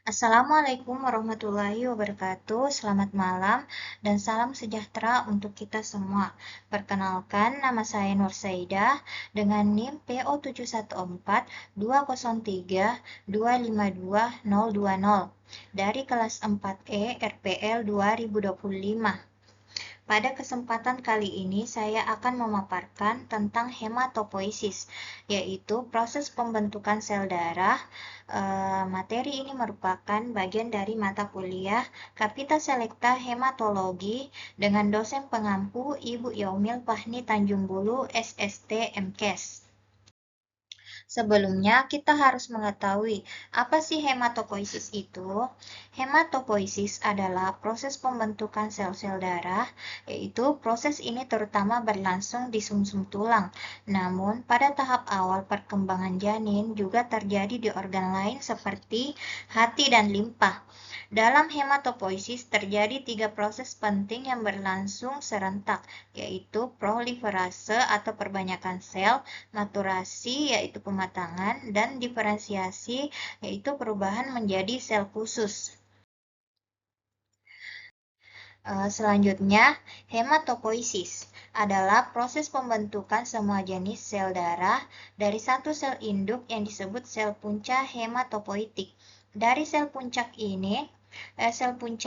Assalamualaikum warahmatullahi wabarakatuh. Selamat malam dan salam sejahtera untuk kita semua. Perkenalkan, nama saya Nur Saidah dengan NIM PO714-203-252-020 dari kelas 4E RPL 2025. Pada kesempatan kali ini saya akan memaparkan tentang hematopoiesis, yaitu proses pembentukan sel darah. Materi ini merupakan bagian dari mata kuliah Kapita Selekta Hematologi dengan dosen pengampu Ibu Yaumil Fahmi Tanjung Bulu, SST MKes. Sebelumnya, kita harus mengetahui apa sih hematopoiesis itu. Hematopoiesis adalah proses pembentukan sel-sel darah, yaitu proses ini terutama berlangsung di sumsum tulang. Namun, pada tahap awal perkembangan janin juga terjadi di organ lain seperti hati dan limpa. Dalam hematopoiesis terjadi 3 proses penting yang berlangsung serentak, yaitu proliferase atau perbanyakan sel, maturasi yaitu pematangan, dan diferensiasi yaitu perubahan menjadi sel khusus. Selanjutnya, hematopoiesis adalah proses pembentukan semua jenis sel darah dari satu sel induk yang disebut sel punca hematopoietik. Dari sel punca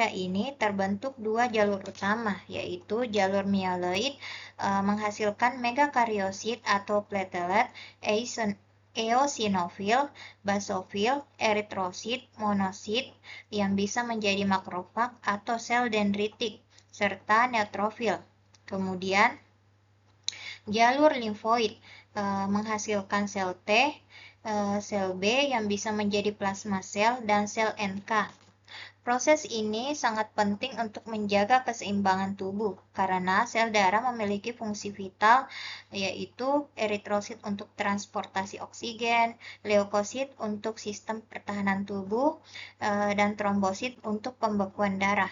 ini terbentuk dua jalur utama, yaitu jalur mieloid menghasilkan megakariosit atau platelet, eosinofil, basofil, eritrosit, monosit yang bisa menjadi makrofag atau sel dendritik, serta neutrofil. Kemudian, jalur limfoid menghasilkan sel T, sel B yang bisa menjadi plasma sel, dan sel NK. Proses ini sangat penting untuk menjaga keseimbangan tubuh karena sel darah memiliki fungsi vital, yaitu eritrosit untuk transportasi oksigen, leukosit untuk sistem pertahanan tubuh, dan trombosit untuk pembekuan darah.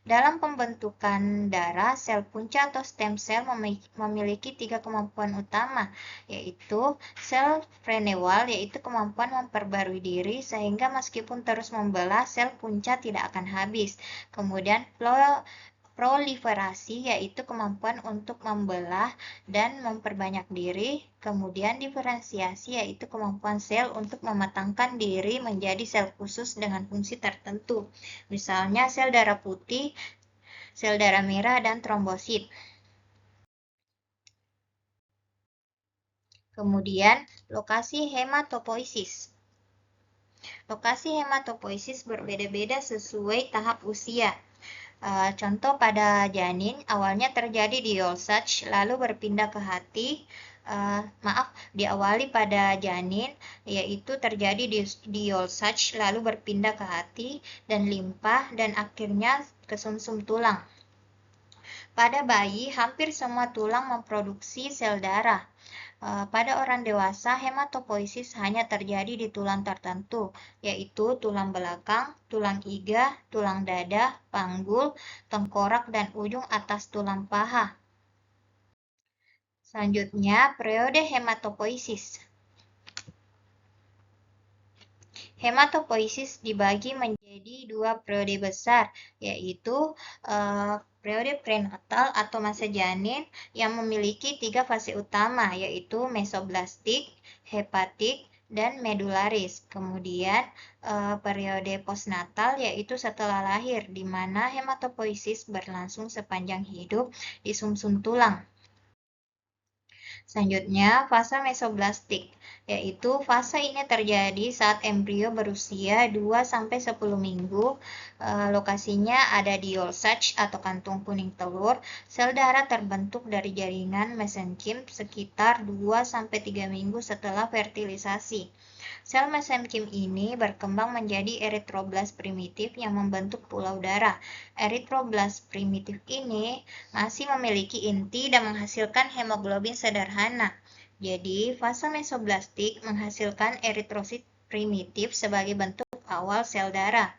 Dalam pembentukan darah, sel punca atau stem cell memiliki 3 kemampuan utama, yaitu sel Frenewal, yaitu kemampuan memperbarui diri sehingga meskipun terus membelah, sel punca tidak akan habis. Kemudian proliferasi, yaitu kemampuan untuk membelah dan memperbanyak diri. Kemudian diferensiasi, yaitu kemampuan sel untuk mematangkan diri menjadi sel khusus dengan fungsi tertentu. Misalnya sel darah putih, sel darah merah, dan trombosit. Kemudian, lokasi hematopoiesis. Lokasi hematopoiesis berbeda-beda sesuai tahap usia. Contoh pada janin, awalnya terjadi di Yolsach, lalu berpindah ke hati. Diawali pada janin, yaitu terjadi di Yolsach, lalu berpindah ke hati dan limpa, dan akhirnya ke sumsum tulang. Pada bayi, hampir semua tulang memproduksi sel darah. Pada orang dewasa, hematopoiesis hanya terjadi di tulang tertentu, yaitu tulang belakang, tulang iga, tulang dada, panggul, tengkorak, dan ujung atas tulang paha. Selanjutnya, periode hematopoiesis. Hematopoiesis dibagi menjadi dua periode besar, yaitu periode prenatal atau masa janin yang memiliki 3 fase utama, yaitu mesoblastik, hepatik, dan medularis. Kemudian periode postnatal yaitu setelah lahir, di mana hematopoiesis berlangsung sepanjang hidup di sumsum tulang. Selanjutnya, fase mesoblastik, yaitu fase ini terjadi saat embrio berusia 2-10 minggu. Lokasinya ada di Yolsach atau kantung kuning telur. Sel darah terbentuk dari jaringan mesenkim sekitar 2-3 minggu setelah fertilisasi. Sel mesenkim ini berkembang menjadi eritroblas primitif yang membentuk pulau darah. Eritroblas primitif ini masih memiliki inti dan menghasilkan hemoglobin sederhana. Jadi, fase mesoblastik menghasilkan eritrosit primitif sebagai bentuk awal sel darah.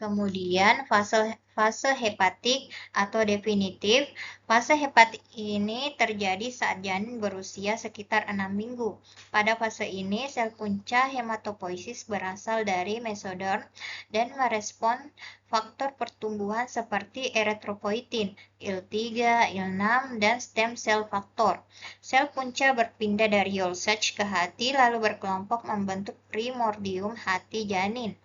Kemudian fase hepatik atau definitif. Fase hepatik ini terjadi saat janin berusia sekitar 6 minggu. Pada fase ini, sel punca hematopoiesis berasal dari mesoderm dan merespon faktor pertumbuhan seperti eritropoietin, IL-3, IL-6, dan stem cell faktor. Sel punca berpindah dari Yolsach ke hati lalu berkelompok membentuk primordium hati janin.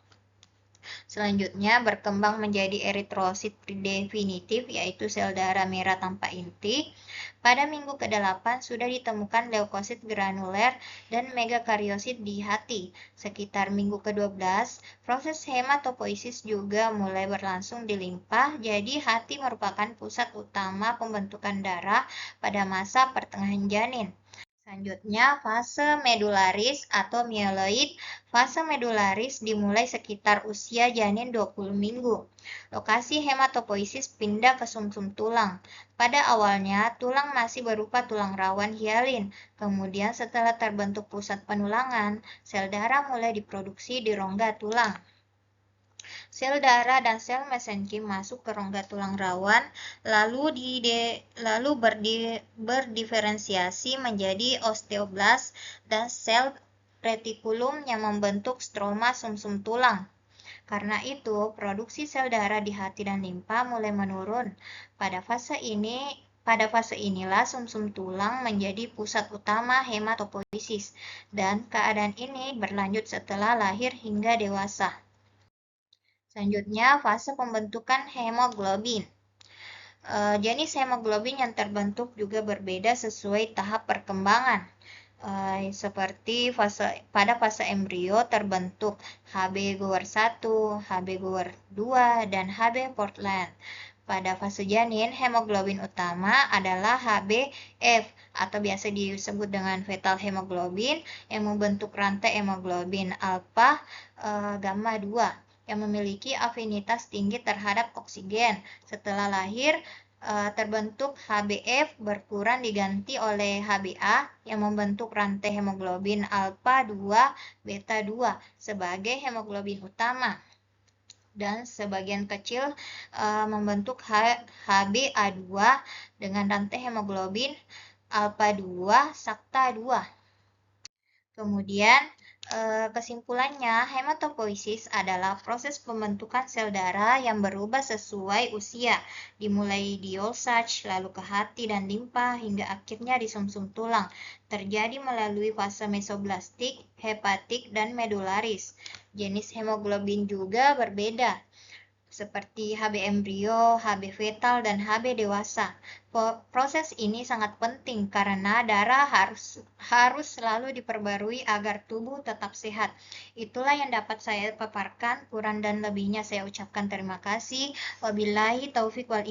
Selanjutnya berkembang menjadi eritrosit definitif, yaitu sel darah merah tanpa inti. Pada minggu ke-8 sudah ditemukan leukosit granuler dan megakariosit di hati. Sekitar minggu ke-12, proses hematopoiesis juga mulai berlangsung di limpa, jadi hati merupakan pusat utama pembentukan darah pada masa pertengahan janin. Selanjutnya, fase medularis atau mieloid. Fase medularis dimulai sekitar usia janin 20 minggu. Lokasi hematopoiesis pindah ke sumsum tulang. Pada awalnya, tulang masih berupa tulang rawan hialin. Kemudian setelah terbentuk pusat penulangan, sel darah mulai diproduksi di rongga tulang. Sel darah dan sel mesenkim masuk ke rongga tulang rawan, lalu berdiferensiasi menjadi osteoblast dan sel retikulum yang membentuk stroma sumsum tulang. Karena itu, produksi sel darah di hati dan limpa mulai menurun. Pada fase inilah sumsum tulang menjadi pusat utama hematopoiesis, dan keadaan ini berlanjut setelah lahir hingga dewasa. Selanjutnya, fase pembentukan hemoglobin. Jenis hemoglobin yang terbentuk juga berbeda sesuai tahap perkembangan. Seperti pada fase embrio terbentuk Hb Gower 1, Hb Gower 2, dan Hb Portland. Pada fase janin, hemoglobin utama adalah HbF atau biasa disebut dengan fetal hemoglobin yang membentuk rantai hemoglobin alfa gamma 2 yang memiliki afinitas tinggi terhadap oksigen. Setelah lahir, terbentuk HbF berkurang diganti oleh Hba yang membentuk rantai hemoglobin alfa 2 beta 2 sebagai hemoglobin utama, dan sebagian kecil membentuk Hba2 dengan rantai hemoglobin alfa 2 sakta 2. Kemudian kesimpulannya, hematopoiesis adalah proses pembentukan sel darah yang berubah sesuai usia, dimulai di Yolsach, lalu ke hati dan limpa, hingga akhirnya di sumsum tulang. Terjadi melalui fase mesoblastik, hepatik, dan medularis. Jenis hemoglobin juga berbeda, seperti Hb embrio, Hb fetal, dan Hb dewasa. Proses ini sangat penting karena darah harus selalu diperbarui agar tubuh tetap sehat. Itulah yang dapat saya paparkan, kurang dan lebihnya saya ucapkan terima kasih. Wabillahi taufik wal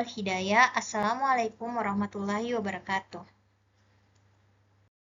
hidayah. Assalamualaikum warahmatullahi wabarakatuh.